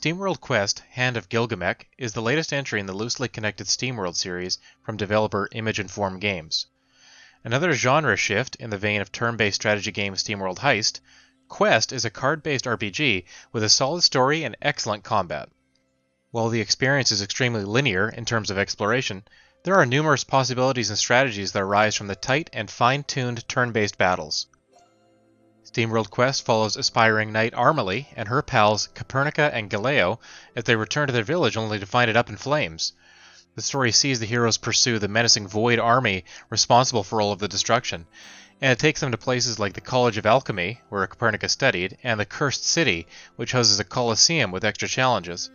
SteamWorld Quest: Hand of Gilgamech is the latest entry in the loosely connected SteamWorld series from developer Image & Form Games. Another genre shift in the vein of turn-based strategy game SteamWorld Heist, Quest is a card-based RPG with a solid story and excellent combat. While the experience is extremely linear in terms of exploration, there are numerous possibilities and strategies that arise from the tight and fine-tuned turn-based battles. SteamWorld Quest follows aspiring knight Armely and her pals Copernica and Galileo as they return to their village only to find it up in flames. The story sees the heroes pursue the menacing Void army responsible for all of the destruction, and it takes them to places like the College of Alchemy, where Copernica studied, and the Cursed City, which houses a coliseum with extra challenges.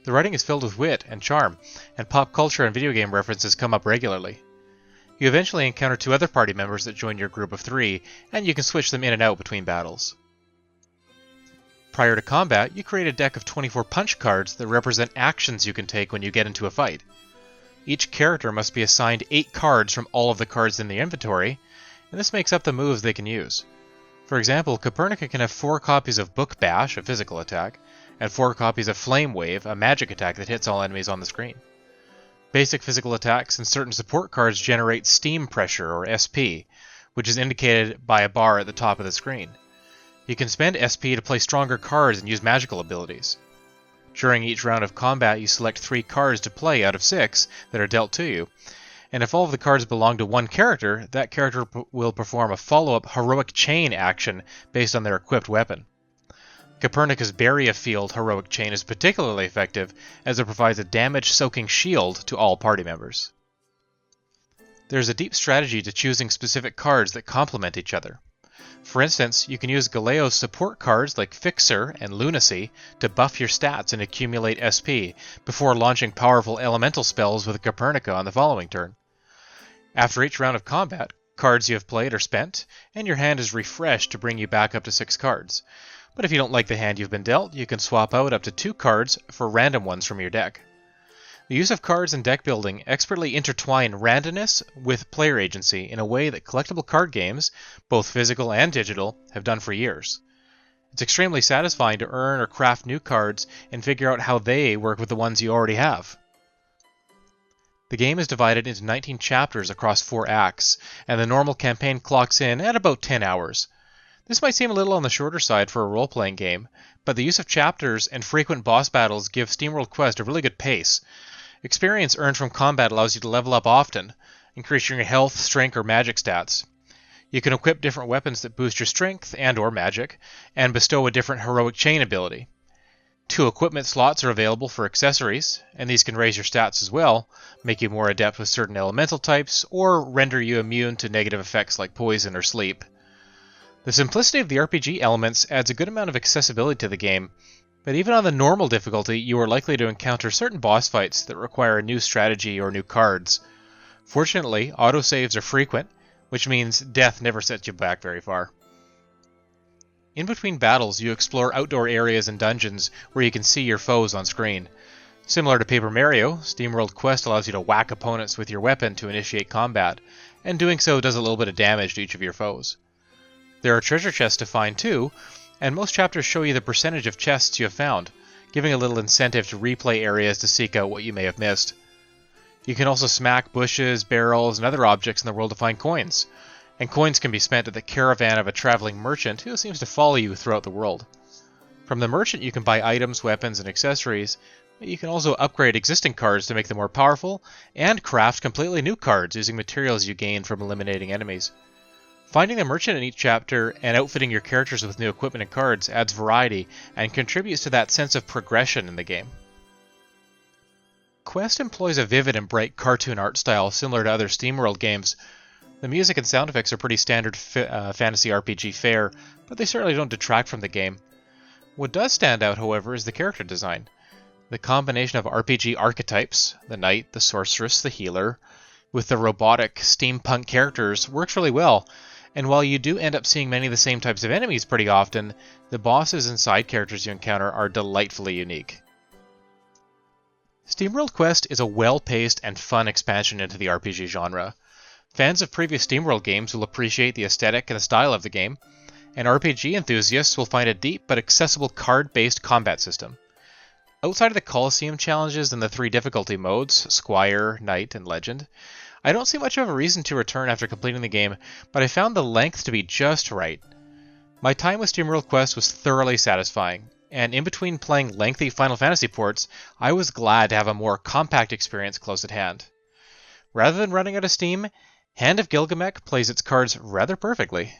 The writing is filled with wit and charm, and pop culture and video game references come up regularly. You eventually encounter two other party members that join your group of 3, and you can switch them in and out between battles. Prior to combat, you create a deck of 24 punch cards that represent actions you can take when you get into a fight. Each character must be assigned 8 cards from all of the cards in the inventory, and this makes up the moves they can use. For example, Copernica can have 4 copies of Book Bash, a physical attack, and 4 copies of Flame Wave, a magic attack that hits all enemies on the screen. Basic physical attacks and certain support cards generate Steam Pressure, or SP, which is indicated by a bar at the top of the screen. You can spend SP to play stronger cards and use magical abilities. During each round of combat, you select 3 cards to play out of 6 that are dealt to you, and if all of the cards belong to one character, that character will perform a follow-up Heroic Chain action based on their equipped weapon. Copernica's Barrier Field Heroic Chain is particularly effective as it provides a damage-soaking shield to all party members. There's a deep strategy to choosing specific cards that complement each other. For instance, you can use Galileo's support cards like Fixer and Lunacy to buff your stats and accumulate SP before launching powerful elemental spells with Copernica on the following turn. After each round of combat, cards you have played are spent, and your hand is refreshed to bring you back up to 6 cards. But if you don't like the hand you've been dealt, you can swap out up to 2 cards for random ones from your deck. The use of cards and deck building expertly intertwine randomness with player agency in a way that collectible card games, both physical and digital, have done for years. It's extremely satisfying to earn or craft new cards and figure out how they work with the ones you already have. The game is divided into 19 chapters across 4 acts, and the normal campaign clocks in at about 10 hours. This might seem a little on the shorter side for a role-playing game, but the use of chapters and frequent boss battles give SteamWorld Quest a really good pace. Experience earned from combat allows you to level up often, increasing your health, strength, or magic stats. You can equip different weapons that boost your strength and or magic, and bestow a different Heroic Chain ability. 2 equipment slots are available for accessories, and these can raise your stats as well, make you more adept with certain elemental types, or render you immune to negative effects like poison or sleep. The simplicity of the RPG elements adds a good amount of accessibility to the game, but even on the normal difficulty, you are likely to encounter certain boss fights that require a new strategy or new cards. Fortunately, autosaves are frequent, which means death never sets you back very far. In between battles, you explore outdoor areas and dungeons where you can see your foes on screen. Similar to Paper Mario, SteamWorld Quest allows you to whack opponents with your weapon to initiate combat, and doing so does a little bit of damage to each of your foes. There are treasure chests to find too, and most chapters show you the percentage of chests you have found, giving a little incentive to replay areas to seek out what you may have missed. You can also smack bushes, barrels, and other objects in the world to find coins, and coins can be spent at the caravan of a traveling merchant who seems to follow you throughout the world. From the merchant you can buy items, weapons, and accessories, but you can also upgrade existing cards to make them more powerful, and craft completely new cards using materials you gain from eliminating enemies. Finding the merchant in each chapter and outfitting your characters with new equipment and cards adds variety and contributes to that sense of progression in the game. Quest employs a vivid and bright cartoon art style similar to other SteamWorld games. The music and sound effects are pretty standard fantasy RPG fare, but they certainly don't detract from the game. What does stand out, however, is the character design. The combination of RPG archetypes, the knight, the sorceress, the healer, with the robotic steampunk characters works really well. And while you do end up seeing many of the same types of enemies pretty often, the bosses and side characters you encounter are delightfully unique. SteamWorld Quest is a well-paced and fun expansion into the RPG genre. Fans of previous SteamWorld games will appreciate the aesthetic and the style of the game, and RPG enthusiasts will find a deep but accessible card-based combat system. Outside of the Colosseum challenges and the 3 difficulty modes, Squire, Knight, and Legend, I don't see much of a reason to return after completing the game, but I found the length to be just right. My time with SteamWorld Quest was thoroughly satisfying, and in between playing lengthy Final Fantasy ports, I was glad to have a more compact experience close at hand. Rather than running out of steam, Hand of Gilgamech plays its cards rather perfectly.